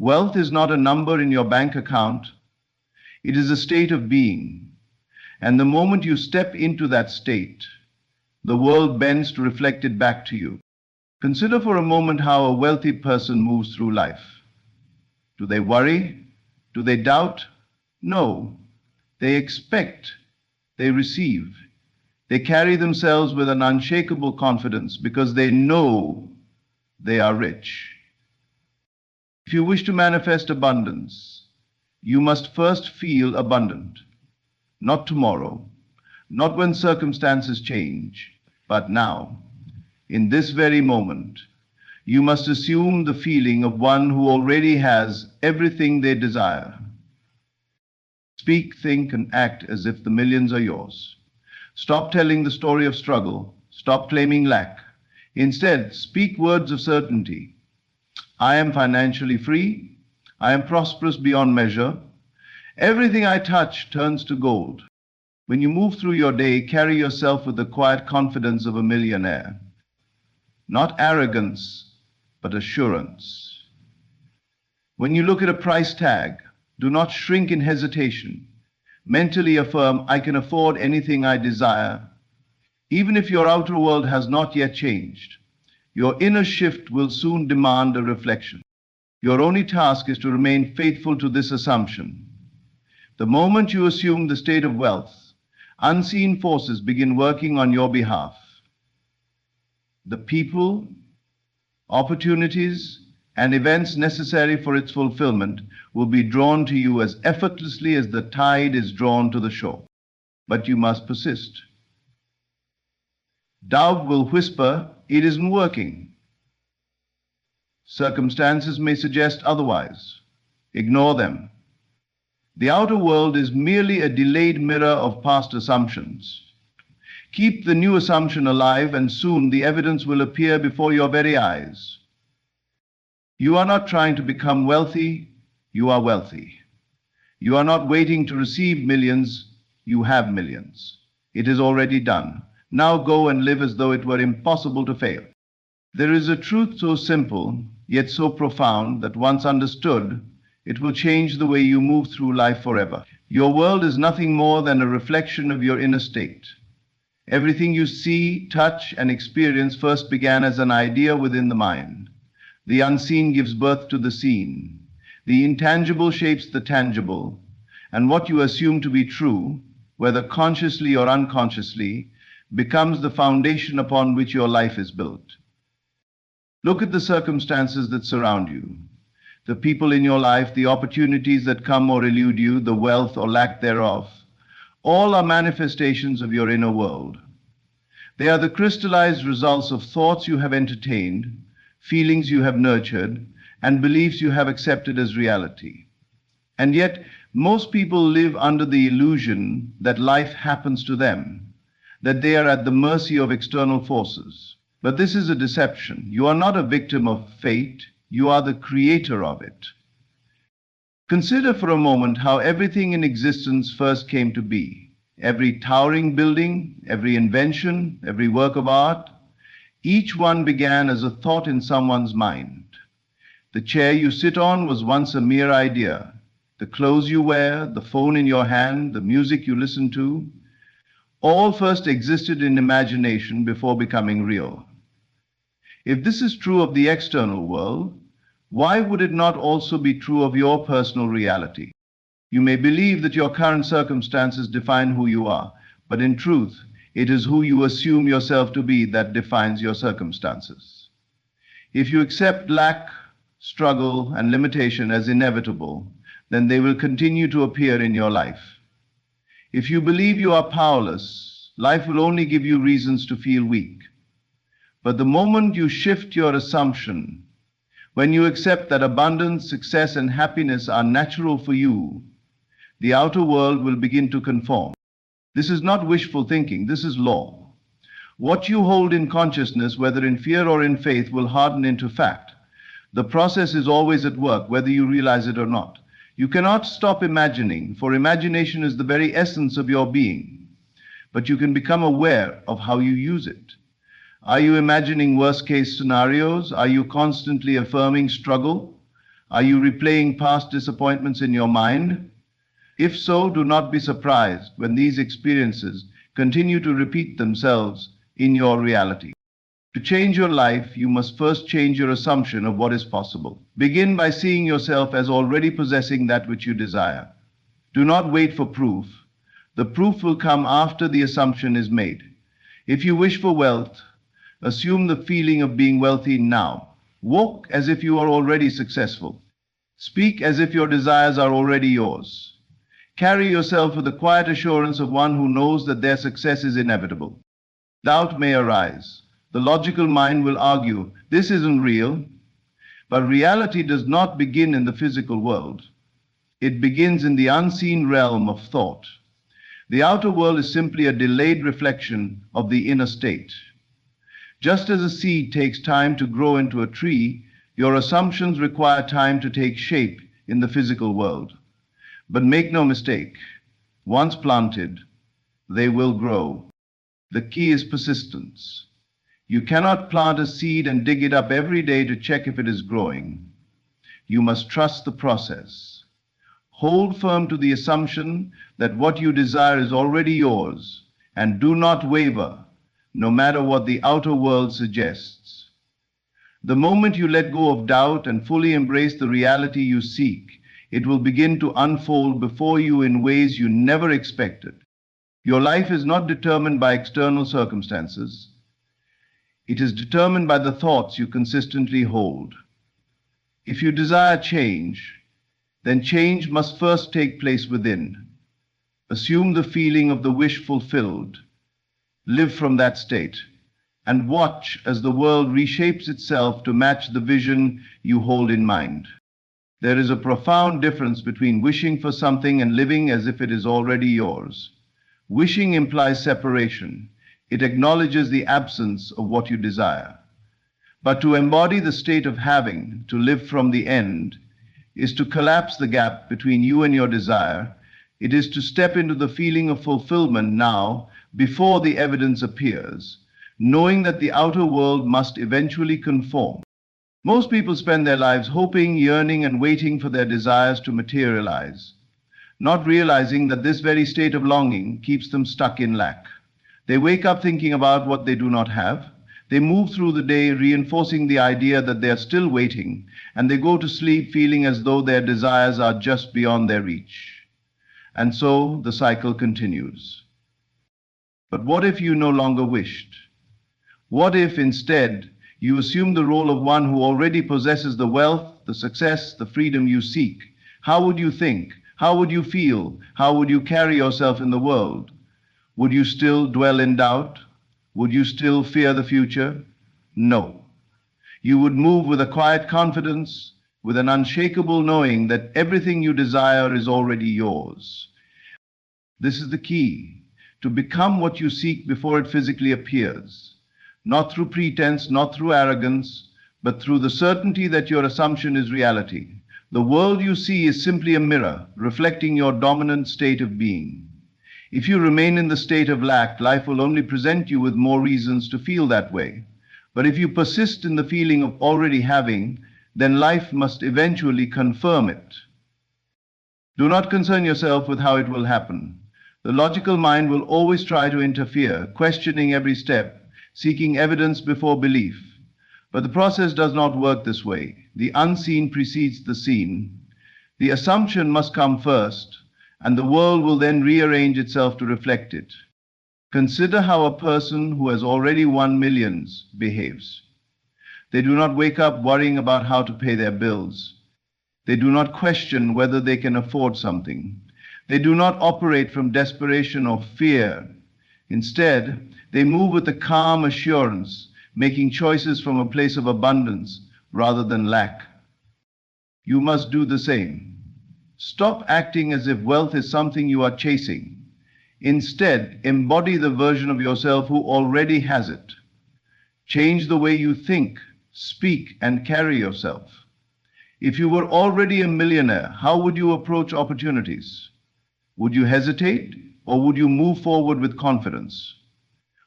Wealth is not a number in your bank account. It is a state of being. And the moment you step into that state, the world bends to reflect it back to you. Consider for a moment how a wealthy person moves through life. Do they worry? Do they doubt? No. They expect. They receive. They carry themselves with an unshakable confidence because they know they are rich. If you wish to manifest abundance, you must first feel abundant. Not tomorrow, not when circumstances change, but now. In this very moment, you must assume the feeling of one who already has everything they desire. Speak, think, and act as if the millions are yours. Stop telling the story of struggle. Stop claiming lack. Instead, speak words of certainty. I am financially free. I am prosperous beyond measure. Everything I touch turns to gold. When you move through your day, carry yourself with the quiet confidence of a millionaire. Not arrogance, but assurance. When you look at a price tag, do not shrink in hesitation. Mentally affirm, I can afford anything I desire. Even if your outer world has not yet changed, your inner shift will soon demand a reflection. Your only task is to remain faithful to this assumption. The moment you assume the state of wealth, unseen forces begin working on your behalf. The people, opportunities, and events necessary for its fulfillment will be drawn to you as effortlessly as the tide is drawn to the shore. But you must persist. Doubt will whisper, it isn't working. Circumstances may suggest otherwise. Ignore them. The outer world is merely a delayed mirror of past assumptions. Keep the new assumption alive, and soon the evidence will appear before your very eyes. You are not trying to become wealthy, you are wealthy. You are not waiting to receive millions, you have millions. It is already done. Now go and live as though it were impossible to fail. There is a truth so simple, yet so profound, that once understood, it will change the way you move through life forever. Your world is nothing more than a reflection of your inner state. Everything you see, touch, and experience first began as an idea within the mind. The unseen gives birth to the seen. The intangible shapes the tangible, and what you assume to be true, whether consciously or unconsciously, becomes the foundation upon which your life is built. Look at the circumstances that surround you, the people in your life, the opportunities that come or elude you, the wealth or lack thereof. All are manifestations of your inner world. They are the crystallized results of thoughts you have entertained, feelings you have nurtured, and beliefs you have accepted as reality. And yet, most people live under the illusion that life happens to them, that they are at the mercy of external forces. But this is a deception. You are not a victim of fate, you are the creator of it. Consider for a moment how everything in existence first came to be. Every towering building, every invention, every work of art, each one began as a thought in someone's mind. The chair you sit on was once a mere idea. The clothes you wear, the phone in your hand, the music you listen to, all first existed in imagination before becoming real. If this is true of the external world, why would it not also be true of your personal reality? You may believe that your current circumstances define who you are, but in truth, it is who you assume yourself to be that defines your circumstances. If you accept lack, struggle, and limitation as inevitable, then they will continue to appear in your life. If you believe you are powerless, life will only give you reasons to feel weak. But the moment you shift your assumption, when you accept that abundance, success, and happiness are natural for you, the outer world will begin to conform. This is not wishful thinking, this is law. What you hold in consciousness, whether in fear or in faith, will harden into fact. The process is always at work, whether you realize it or not. You cannot stop imagining, for imagination is the very essence of your being. But you can become aware of how you use it. Are you imagining worst-case scenarios? Are you constantly affirming struggle? Are you replaying past disappointments in your mind? If so, do not be surprised when these experiences continue to repeat themselves in your reality. To change your life, you must first change your assumption of what is possible. Begin by seeing yourself as already possessing that which you desire. Do not wait for proof. The proof will come after the assumption is made. If you wish for wealth, assume the feeling of being wealthy now. Walk as if you are already successful. Speak as if your desires are already yours. Carry yourself with the quiet assurance of one who knows that their success is inevitable. Doubt may arise. The logical mind will argue, this isn't real. But reality does not begin in the physical world. It begins in the unseen realm of thought. The outer world is simply a delayed reflection of the inner state. Just as a seed takes time to grow into a tree, your assumptions require time to take shape in the physical world. But make no mistake, once planted, they will grow. The key is persistence. You cannot plant a seed and dig it up every day to check if it is growing. You must trust the process. Hold firm to the assumption that what you desire is already yours, and do not waver, no matter what the outer world suggests. The moment you let go of doubt and fully embrace the reality you seek, it will begin to unfold before you in ways you never expected. Your life is not determined by external circumstances. It is determined by the thoughts you consistently hold. If you desire change, then change must first take place within. Assume the feeling of the wish fulfilled. Live from that state, and watch as the world reshapes itself to match the vision you hold in mind. There is a profound difference between wishing for something and living as if it is already yours. Wishing implies separation. It acknowledges the absence of what you desire. But to embody the state of having, to live from the end, is to collapse the gap between you and your desire. It is to step into the feeling of fulfillment now, before the evidence appears, knowing that the outer world must eventually conform. Most people spend their lives hoping, yearning, and waiting for their desires to materialize, not realizing that this very state of longing keeps them stuck in lack. They wake up thinking about what they do not have. They move through the day reinforcing the idea that they are still waiting, and they go to sleep feeling as though their desires are just beyond their reach. And so the cycle continues. But what if you no longer wished? What if instead you assume the role of one who already possesses the wealth, the success, the freedom you seek? How would you think? How would you feel? How would you carry yourself in the world? Would you still dwell in doubt? Would you still fear the future? No. You would move with a quiet confidence, with an unshakable knowing that everything you desire is already yours. This is the key, to become what you seek before it physically appears, not through pretense, not through arrogance, but through the certainty that your assumption is reality. The world you see is simply a mirror, reflecting your dominant state of being. If you remain in the state of lack, life will only present you with more reasons to feel that way. But if you persist in the feeling of already having, then life must eventually confirm it. Do not concern yourself with how it will happen. The logical mind will always try to interfere, questioning every step, seeking evidence before belief. But the process does not work this way. The unseen precedes the seen. The assumption must come first, and the world will then rearrange itself to reflect it. Consider how a person who has already won millions behaves. They do not wake up worrying about how to pay their bills. They do not question whether they can afford something. They do not operate from desperation or fear. Instead, they move with a calm assurance, making choices from a place of abundance rather than lack. You must do the same. Stop acting as if wealth is something you are chasing. Instead, embody the version of yourself who already has it. Change the way you think, speak, and carry yourself. If you were already a millionaire, how would you approach opportunities? Would you hesitate, or would you move forward with confidence?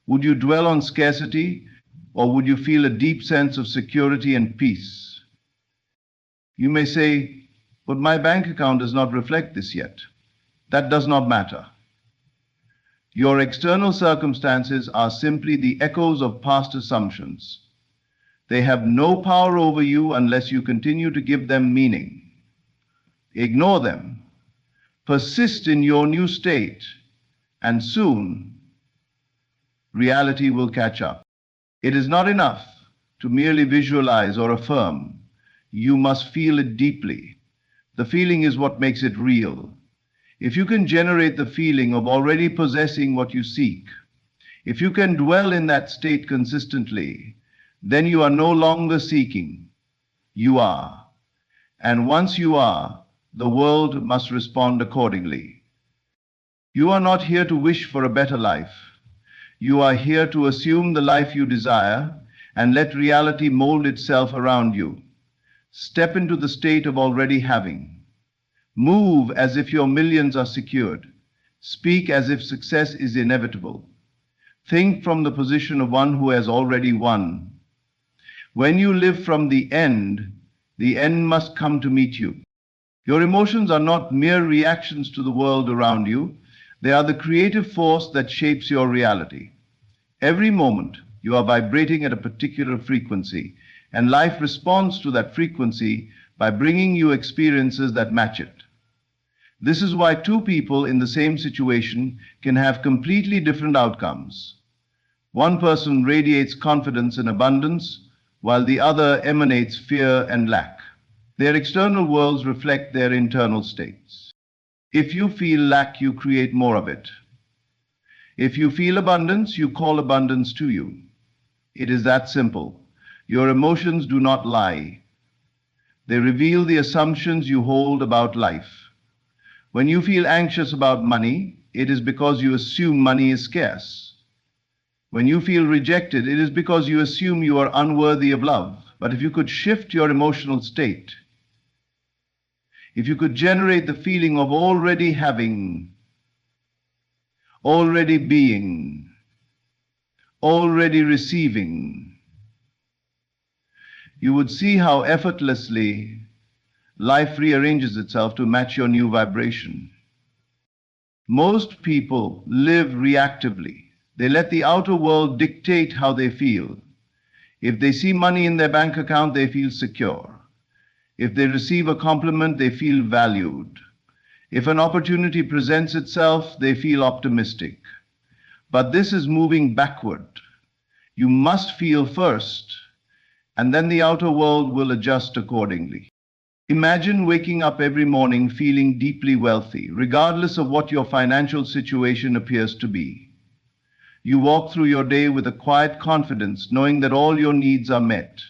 Would you dwell on scarcity, or would you feel a deep sense of security and peace? You may say, but my bank account does not reflect this yet. That does not matter. Your external circumstances are simply the echoes of past assumptions. They have no power over you unless you continue to give them meaning. Ignore them. Persist in your new state, and soon reality will catch up. It is not enough to merely visualize or affirm. You must feel it deeply. The feeling is what makes it real. If you can generate the feeling of already possessing what you seek, if you can dwell in that state consistently, then you are no longer seeking. You are. And once you are, the world must respond accordingly. You are not here to wish for a better life. You are here to assume the life you desire and let reality mold itself around you. Step into the state of already having. Move as if your millions are secured. Speak as if success is inevitable. Think from the position of one who has already won. When you live from the end must come to meet you. Your emotions are not mere reactions to the world around you. They are the creative force that shapes your reality. Every moment, you are vibrating at a particular frequency, and life responds to that frequency by bringing you experiences that match it. This is why two people in the same situation can have completely different outcomes. One person radiates confidence and abundance, while the other emanates fear and lack. Their external worlds reflect their internal states. If you feel lack, you create more of it. If you feel abundance, you call abundance to you. It is that simple. Your emotions do not lie. They reveal the assumptions you hold about life. When you feel anxious about money, it is because you assume money is scarce. When you feel rejected, it is because you assume you are unworthy of love. But if you could shift your emotional state, if you could generate the feeling of already having, already being, already receiving, you would see how effortlessly life rearranges itself to match your new vibration. Most people live reactively. They let the outer world dictate how they feel. If they see money in their bank account, they feel secure. If they receive a compliment, they feel valued. If an opportunity presents itself, they feel optimistic. But this is moving backward. You must feel first, and then the outer world will adjust accordingly. Imagine waking up every morning feeling deeply wealthy, regardless of what your financial situation appears to be. You walk through your day with a quiet confidence, knowing that all your needs are met.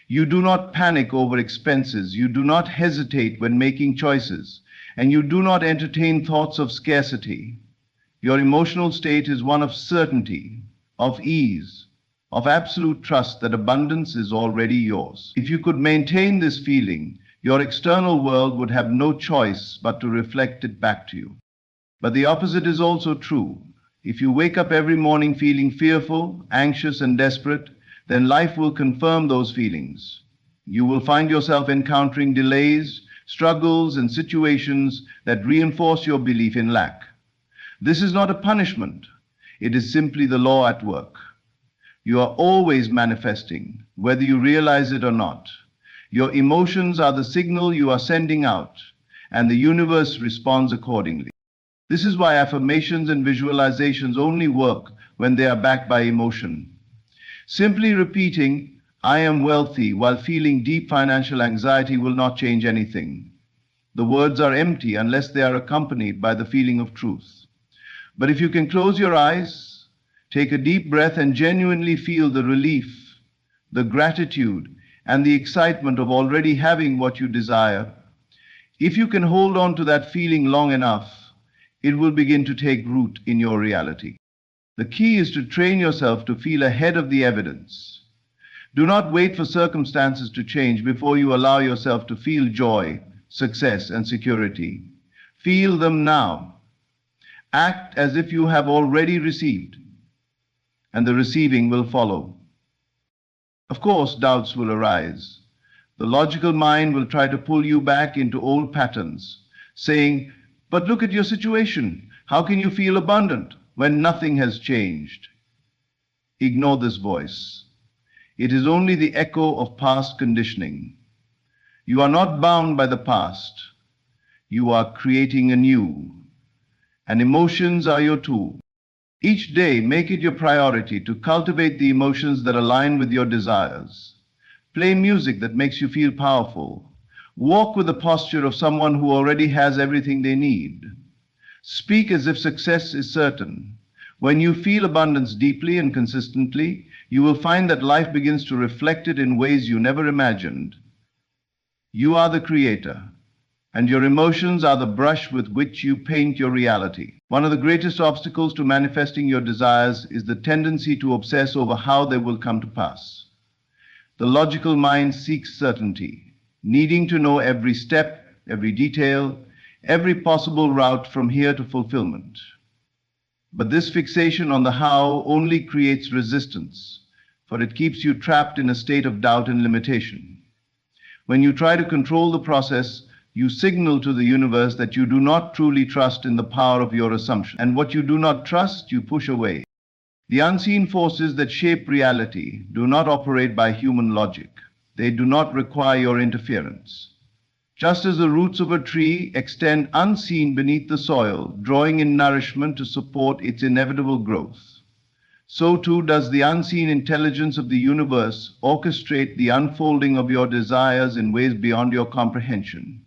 You do not panic over expenses, you do not hesitate when making choices, and you do not entertain thoughts of scarcity. Your emotional state is one of certainty, of ease, of absolute trust that abundance is already yours. If you could maintain this feeling, your external world would have no choice but to reflect it back to you. But the opposite is also true. If you wake up every morning feeling fearful, anxious, and desperate, then life will confirm those feelings. You will find yourself encountering delays, struggles, and situations that reinforce your belief in lack. This is not a punishment. It is simply the law at work. You are always manifesting, whether you realize it or not. Your emotions are the signal you are sending out, and the universe responds accordingly. This is why affirmations and visualizations only work when they are backed by emotion. Simply repeating, "I am wealthy," while feeling deep financial anxiety will not change anything. The words are empty unless they are accompanied by the feeling of truth. But if you can close your eyes, take a deep breath, and genuinely feel the relief, the gratitude, and the excitement of already having what you desire, if you can hold on to that feeling long enough, it will begin to take root in your reality. The key is to train yourself to feel ahead of the evidence. Do not wait for circumstances to change before you allow yourself to feel joy, success, and security. Feel them now. Act as if you have already received, and the receiving will follow. Of course, doubts will arise, The logical mind will try to pull you back into old patterns, saying, "But look at your situation. How can you feel abundant when nothing has changed?" Ignore this voice. It is only the echo of past conditioning. You are not bound by the past. You are creating anew. And emotions are your tool. Each day, make it your priority to cultivate the emotions that align with your desires. Play music that makes you feel powerful. Walk with the posture of someone who already has everything they need. Speak as if success is certain. When you feel abundance deeply and consistently, you will find that life begins to reflect it in ways you never imagined. You are the creator, and your emotions are the brush with which you paint your reality. One of the greatest obstacles to manifesting your desires is the tendency to obsess over how they will come to pass. The logical mind seeks certainty, needing to know every step, every detail, every possible route from here to fulfillment. But this fixation on the how only creates resistance, for it keeps you trapped in a state of doubt and limitation. When you try to control the process, you signal to the universe that you do not truly trust in the power of your assumption. And what you do not trust, you push away. The unseen forces that shape reality do not operate by human logic. They do not require your interference. Just as the roots of a tree extend unseen beneath the soil, drawing in nourishment to support its inevitable growth, so too does the unseen intelligence of the universe orchestrate the unfolding of your desires in ways beyond your comprehension.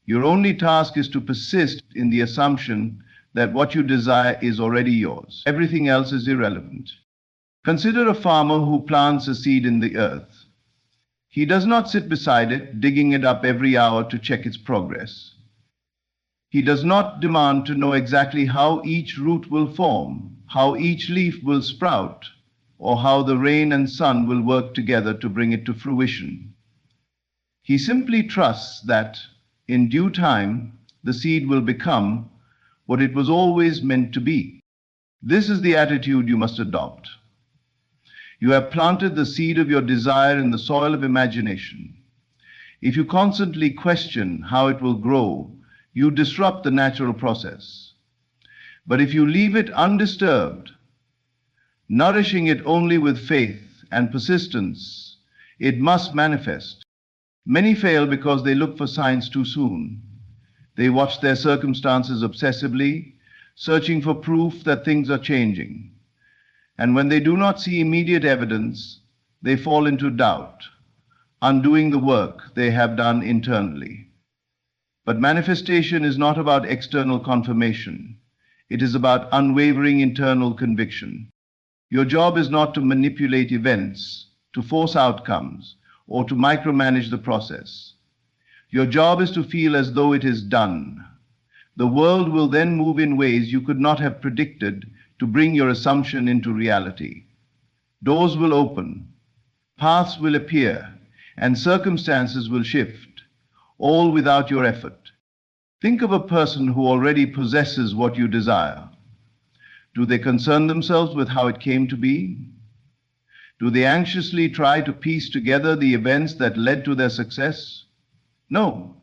Your only task is to persist in the assumption that what you desire is already yours. Everything else is irrelevant. Consider a farmer who plants a seed in the earth. He does not sit beside it, digging it up every hour to check its progress. He does not demand to know exactly how each root will form, how each leaf will sprout, or how the rain and sun will work together to bring it to fruition. He simply trusts that, in due time, the seed will become what it was always meant to be. This is the attitude you must adopt. You have planted the seed of your desire in the soil of imagination. If you constantly question how it will grow, you disrupt the natural process. But if you leave it undisturbed, nourishing it only with faith and persistence, it must manifest. Many fail because they look for signs too soon. They watch their circumstances obsessively, searching for proof that things are changing. And when they do not see immediate evidence, they fall into doubt, undoing the work they have done internally. But manifestation is not about external confirmation. It is about unwavering internal conviction. Your job is not to manipulate events, to force outcomes, or to micromanage the process. Your job is to feel as though it is done. The world will then move in ways you could not have predicted to bring your assumption into reality. Doors will open, paths will appear, and circumstances will shift, all without your effort. Think of a person who already possesses what you desire. Do they concern themselves with how it came to be? Do they anxiously try to piece together the events that led to their success? No,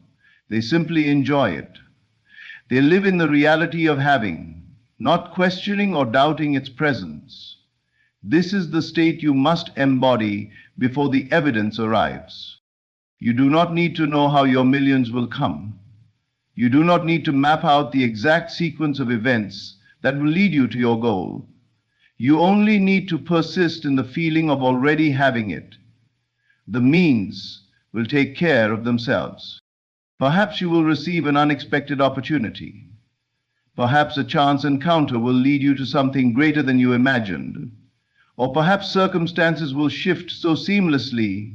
they simply enjoy it. They live in the reality of having, not questioning or doubting its presence. This is the state you must embody before the evidence arrives. You do not need to know how your millions will come. You do not need to map out the exact sequence of events that will lead you to your goal. You only need to persist in the feeling of already having it. The means will take care of themselves. Perhaps you will receive an unexpected opportunity. Perhaps a chance encounter will lead you to something greater than you imagined. Or perhaps circumstances will shift so seamlessly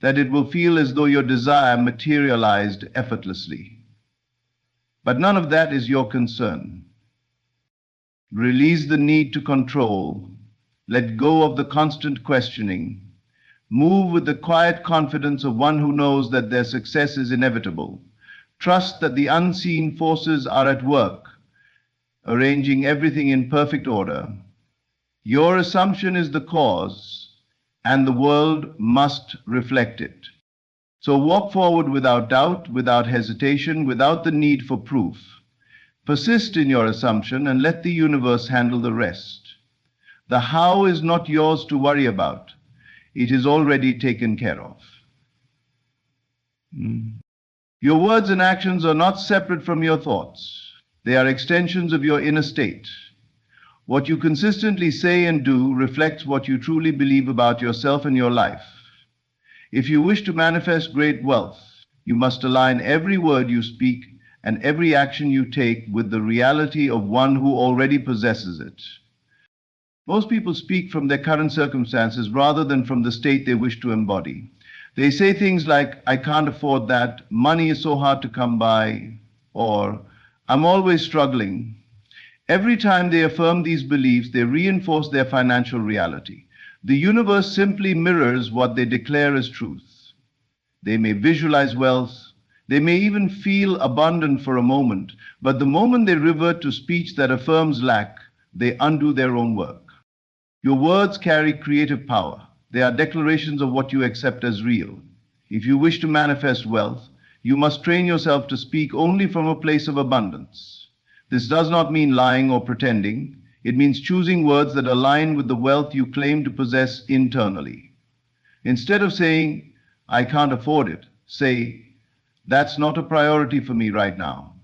that it will feel as though your desire materialized effortlessly. But none of that is your concern. Release the need to control. Let go of the constant questioning. Move with the quiet confidence of one who knows that their success is inevitable. Trust that the unseen forces are at work, arranging everything in perfect order. Your assumption is the cause, and the world must reflect it. So walk forward without doubt, without hesitation, without the need for proof. Persist in your assumption and let the universe handle the rest. The how is not yours to worry about. It is already taken care of. Your words and actions are not separate from your thoughts. They are extensions of your inner state. What you consistently say and do reflects what you truly believe about yourself and your life. If you wish to manifest great wealth, you must align every word you speak and every action you take with the reality of one who already possesses it. Most people speak from their current circumstances rather than from the state they wish to embody. They say things like, I can't afford that, money is so hard to come by, or I'm always struggling. Every time they affirm these beliefs, they reinforce their financial reality. The universe simply mirrors what they declare as truth. They may visualize wealth, they may even feel abundant for a moment, but the moment they revert to speech that affirms lack, they undo their own work. Your words carry creative power. They are declarations of what you accept as real. If you wish to manifest wealth, you must train yourself to speak only from a place of abundance. This does not mean lying or pretending. It means choosing words that align with the wealth you claim to possess internally. Instead of saying, I can't afford it, say, that's not a priority for me right now.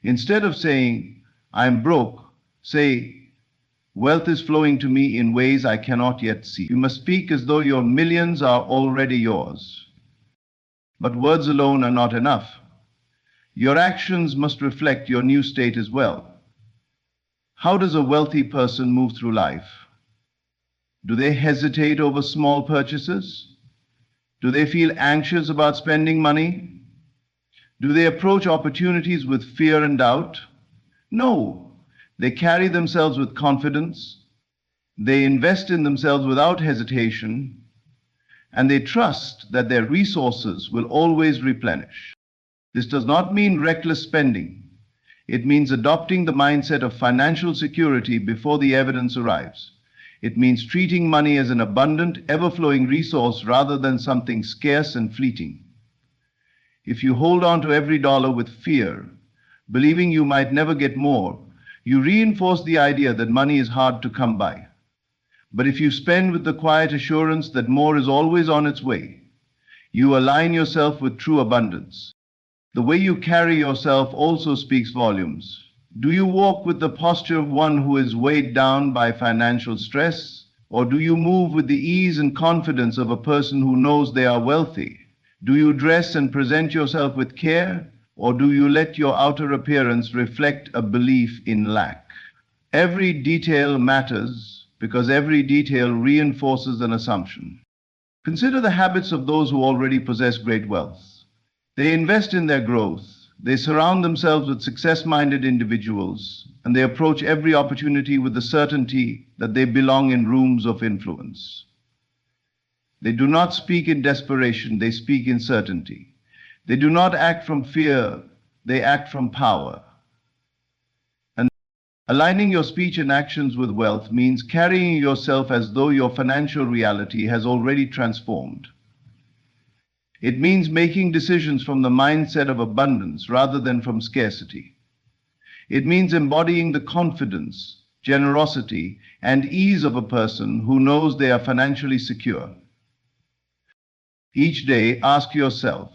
Instead of saying, I'm broke, say, wealth is flowing to me in ways I cannot yet see. You must speak as though your millions are already yours. But words alone are not enough. Your actions must reflect your new state as well. How does a wealthy person move through life? Do they hesitate over small purchases? Do they feel anxious about spending money? Do they approach opportunities with fear and doubt? No. They carry themselves with confidence. They invest in themselves without hesitation. And they trust that their resources will always replenish. This does not mean reckless spending. It means adopting the mindset of financial security before the evidence arrives. It means treating money as an abundant, ever-flowing resource rather than something scarce and fleeting. If you hold on to every dollar with fear, believing you might never get more, you reinforce the idea that money is hard to come by. But if you spend with the quiet assurance that more is always on its way, you align yourself with true abundance. The way you carry yourself also speaks volumes. Do you walk with the posture of one who is weighed down by financial stress? Or do you move with the ease and confidence of a person who knows they are wealthy? Do you dress and present yourself with care? Or do you let your outer appearance reflect a belief in lack? Every detail matters because every detail reinforces an assumption. Consider the habits of those who already possess great wealth. They invest in their growth. They surround themselves with success-minded individuals, and they approach every opportunity with the certainty that they belong in rooms of influence. They do not speak in desperation, they speak in certainty. They do not act from fear, they act from power. And aligning your speech and actions with wealth means carrying yourself as though your financial reality has already transformed. It means making decisions from the mindset of abundance rather than from scarcity. It means embodying the confidence, generosity, and ease of a person who knows they are financially secure. Each day, ask yourself,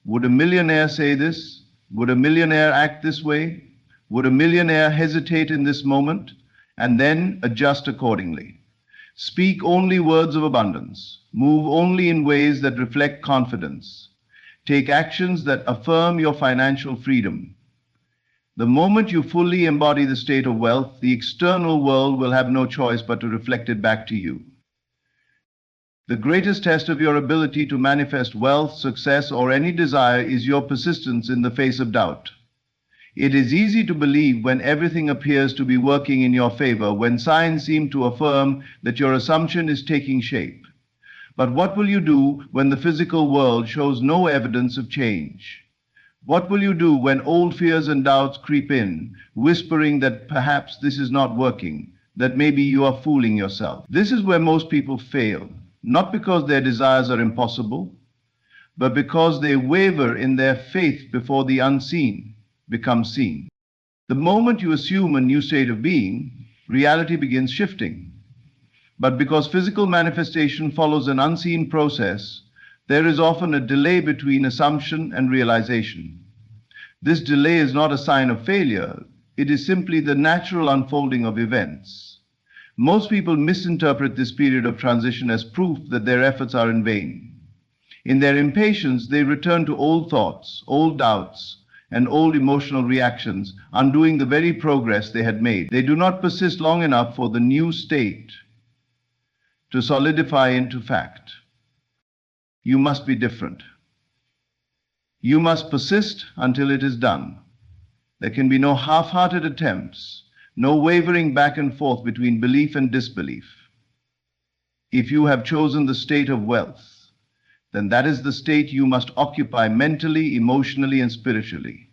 would a millionaire say this? Would a millionaire act this way? Would a millionaire hesitate in this moment? And then adjust accordingly. Speak only words of abundance. Move only in ways that reflect confidence. Take actions that affirm your financial freedom. The moment you fully embody the state of wealth, the external world will have no choice but to reflect it back to you. The greatest test of your ability to manifest wealth, success, or any desire is your persistence in the face of doubt. It is easy to believe when everything appears to be working in your favor, when signs seem to affirm that your assumption is taking shape. But what will you do when the physical world shows no evidence of change? What will you do when old fears and doubts creep in, whispering that perhaps this is not working, that maybe you are fooling yourself? This is where most people fail, not because their desires are impossible, but because they waver in their faith before the unseen becomes seen. The moment you assume a new state of being, reality begins shifting. But because physical manifestation follows an unseen process, there is often a delay between assumption and realization. This delay is not a sign of failure, it is simply the natural unfolding of events. Most people misinterpret this period of transition as proof that their efforts are in vain. In their impatience, they return to old thoughts, old doubts, and old emotional reactions, undoing the very progress they had made. They do not persist long enough for the new state to solidify into fact. You must be different. You must persist until it is done. There can be no half-hearted attempts, no wavering back and forth between belief and disbelief. If you have chosen the state of wealth, then that is the state you must occupy mentally, emotionally, and spiritually.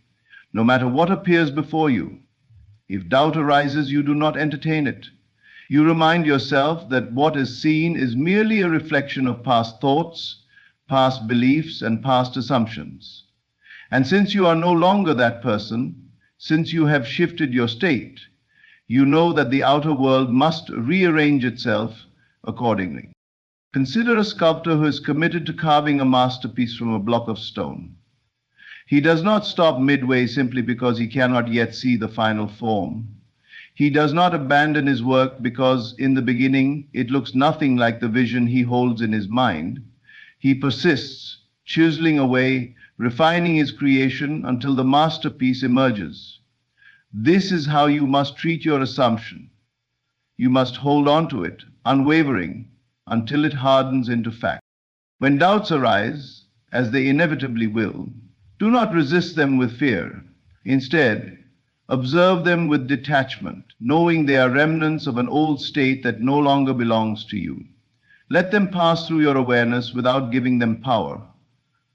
No matter what appears before you, if doubt arises, you do not entertain it. You remind yourself that what is seen is merely a reflection of past thoughts, past beliefs, and past assumptions. And since you are no longer that person, since you have shifted your state, you know that the outer world must rearrange itself accordingly. Consider a sculptor who is committed to carving a masterpiece from a block of stone. He does not stop midway simply because he cannot yet see the final form. He does not abandon his work because in the beginning it looks nothing like the vision he holds in his mind. He persists, chiseling away, refining his creation until the masterpiece emerges. This is how you must treat your assumption. You must hold on to it, unwavering, until it hardens into fact. When doubts arise, as they inevitably will, do not resist them with fear. Instead, observe them with detachment, knowing they are remnants of an old state that no longer belongs to you. Let them pass through your awareness without giving them power.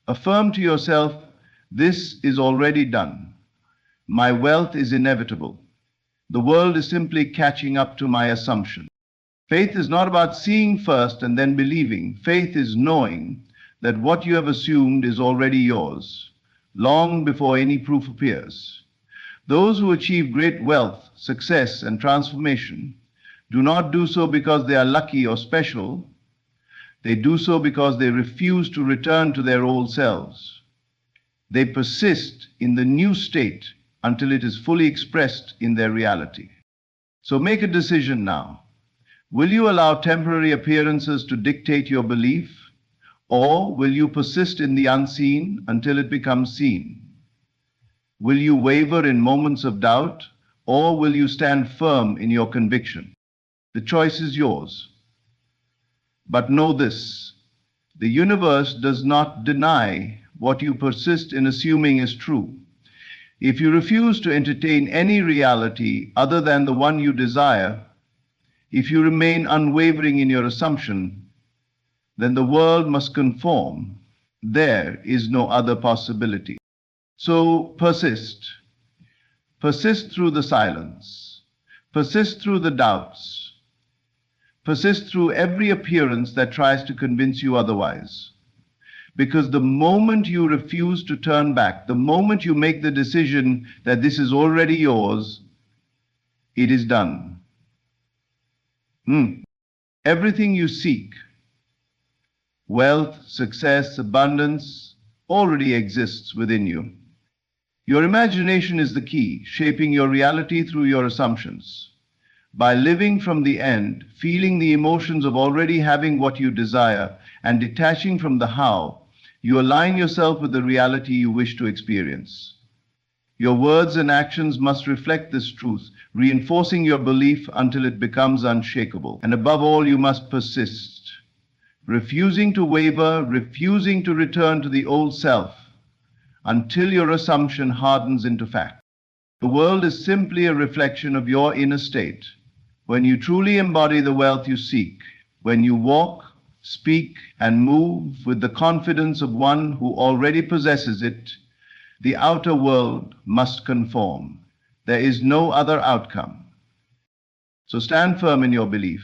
Affirm to yourself, this is already done. My wealth is inevitable. The world is simply catching up to my assumption. Faith is not about seeing first and then believing. Faith is knowing that what you have assumed is already yours, long before any proof appears. Those who achieve great wealth, success, and transformation do not do so because they are lucky or special. They do so because they refuse to return to their old selves. They persist in the new state until it is fully expressed in their reality. So make a decision now. Will you allow temporary appearances to dictate your belief, or will you persist in the unseen until it becomes seen? Will you waver in moments of doubt, or will you stand firm in your conviction? The choice is yours. But know this, the universe does not deny what you persist in assuming is true. If you refuse to entertain any reality other than the one you desire, if you remain unwavering in your assumption, then the world must conform. There is no other possibility. So persist. Persist through the silence. Persist through the doubts. Persist through every appearance that tries to convince you otherwise. Because the moment you refuse to turn back, the moment you make the decision that this is already yours, it is done. Everything you seek, wealth, success, abundance, already exists within you. Your imagination is the key, shaping your reality through your assumptions. By living from the end, feeling the emotions of already having what you desire, and detaching from the how, you align yourself with the reality you wish to experience. Your words and actions must reflect this truth, reinforcing your belief until it becomes unshakable. And above all, you must persist, refusing to waver, refusing to return to the old self, until your assumption hardens into fact. The world is simply a reflection of your inner state. When you truly embody the wealth you seek, when you walk, speak, and move with the confidence of one who already possesses it, the outer world must conform. There is no other outcome. So stand firm in your belief.